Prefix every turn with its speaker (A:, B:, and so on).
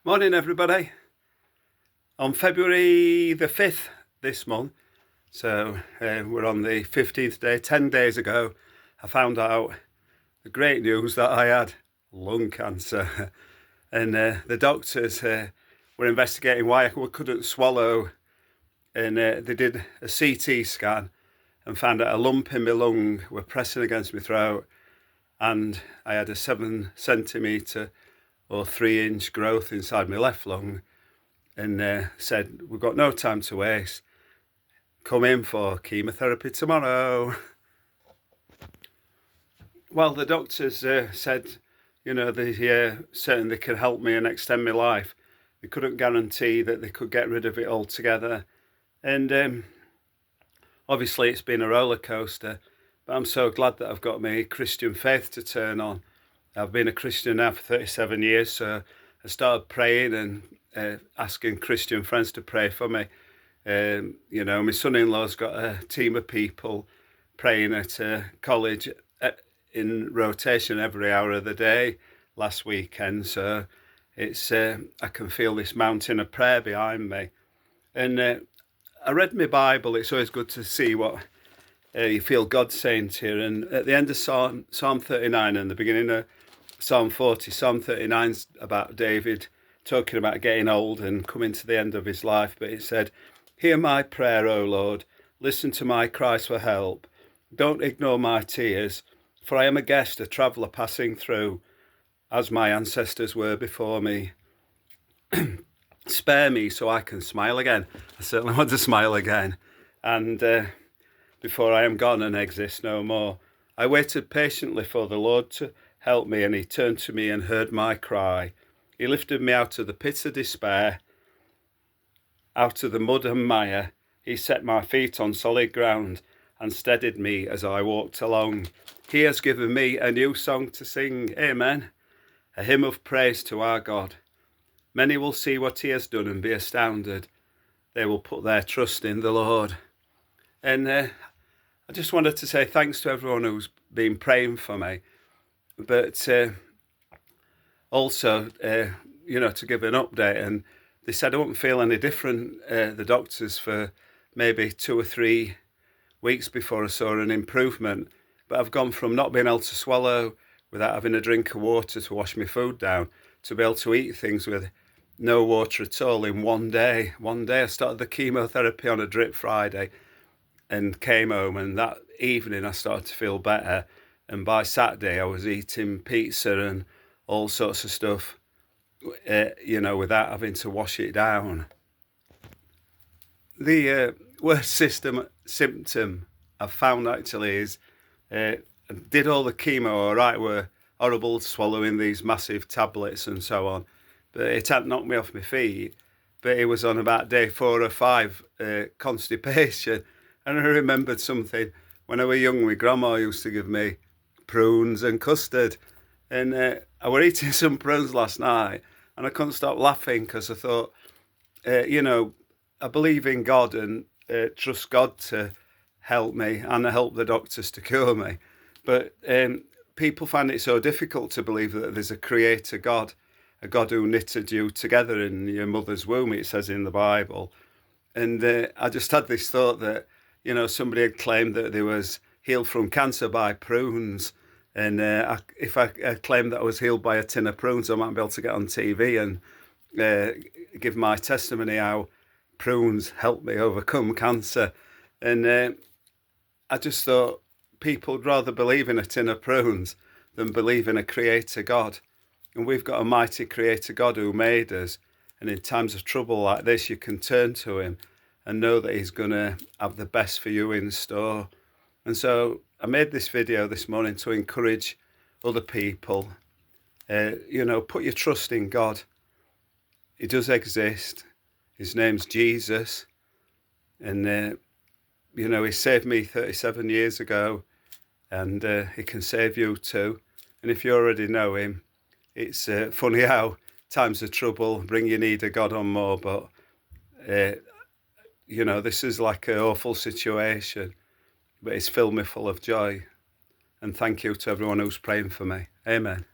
A: Morning everybody. On February the 5th this month, so we're on the 15th day, 10 days ago, I found out the great news that I had lung cancer. And the doctors were investigating why I couldn't swallow, and they did a CT scan and found out a lump in my lung were pressing against my throat, and I had a 7 centimetre or 3-inch growth inside my left lung, and said, we've got no time to waste, come in for chemotherapy tomorrow. Well, the doctors said, they certainly could help me and extend my life. They couldn't guarantee that they could get rid of it altogether. And obviously it's been a roller coaster, but I'm so glad that I've got my Christian faith to turn on. I've been a Christian now for 37 years, so I started praying and asking Christian friends to pray for me. My son-in-law's got a team of people praying at college in rotation every hour of the day last weekend, so it's I can feel this mountain of prayer behind me. And I read my Bible. It's always good to see what you feel God saying to you. And at the end of Psalm 39 and the beginning of Psalm 40, Psalm 39 is about David talking about getting old and coming to the end of his life. But it said, "Hear my prayer, O Lord. Listen to my cries for help. Don't ignore my tears, for I am a guest, a traveller passing through, as my ancestors were before me. Spare me so I can smile again." I certainly want to smile again. And before I am gone and exist no more. I waited patiently for the Lord to help me, and he turned to me and heard my cry. He lifted me out of the pit of despair, out of the mud and mire. He set my feet on solid ground and steadied me as I walked along. He has given me a new song to sing, amen, a hymn of praise to our God. Many will see what he has done and be astounded. They will put their trust in the Lord. And I just wanted to say thanks to everyone who's been praying for me, but also, to give an update. And they said I wouldn't feel any different, the doctors, for maybe 2 or 3 weeks before I saw an improvement. But I've gone from not being able to swallow without having a drink of water to wash my food down to be able to eat things with no water at all in one day. One day I started the chemotherapy on a drip Friday and came home, and that evening I started to feel better. And by Saturday I was eating pizza and all sorts of stuff, without having to wash it down. The worst symptom I've found actually is, I did all the chemo all right, were horrible swallowing these massive tablets and so on, but it hadn't knocked me off my feet. But it was on about day 4 or 5, constipation. And I remembered something. When I was young, my grandma used to give me prunes and custard. And I were eating some prunes last night, and I couldn't stop laughing because I thought, I believe in God and trust God to help me and help the doctors to cure me. But people find it so difficult to believe that there's a creator God, a God who knitted you together in your mother's womb, it says in the Bible. And I just had this thought that, somebody had claimed that they was healed from cancer by prunes. And if I claimed that I was healed by a tin of prunes, I might be able to get on TV and give my testimony how prunes helped me overcome cancer. And I just thought people would rather believe in a tin of prunes than believe in a creator God. And we've got a mighty creator God who made us. And in times of trouble like this, you can turn to him and know that he's going to have the best for you in store. And so I made this video this morning to encourage other people. Put your trust in God. He does exist. His name's Jesus. And, he saved me 37 years ago, and he can save you too. And if you already know him, it's funny how times of trouble bring your need of God on more, but this is like an awful situation, but it's filled me full of joy. And thank you to everyone who's praying for me. Amen.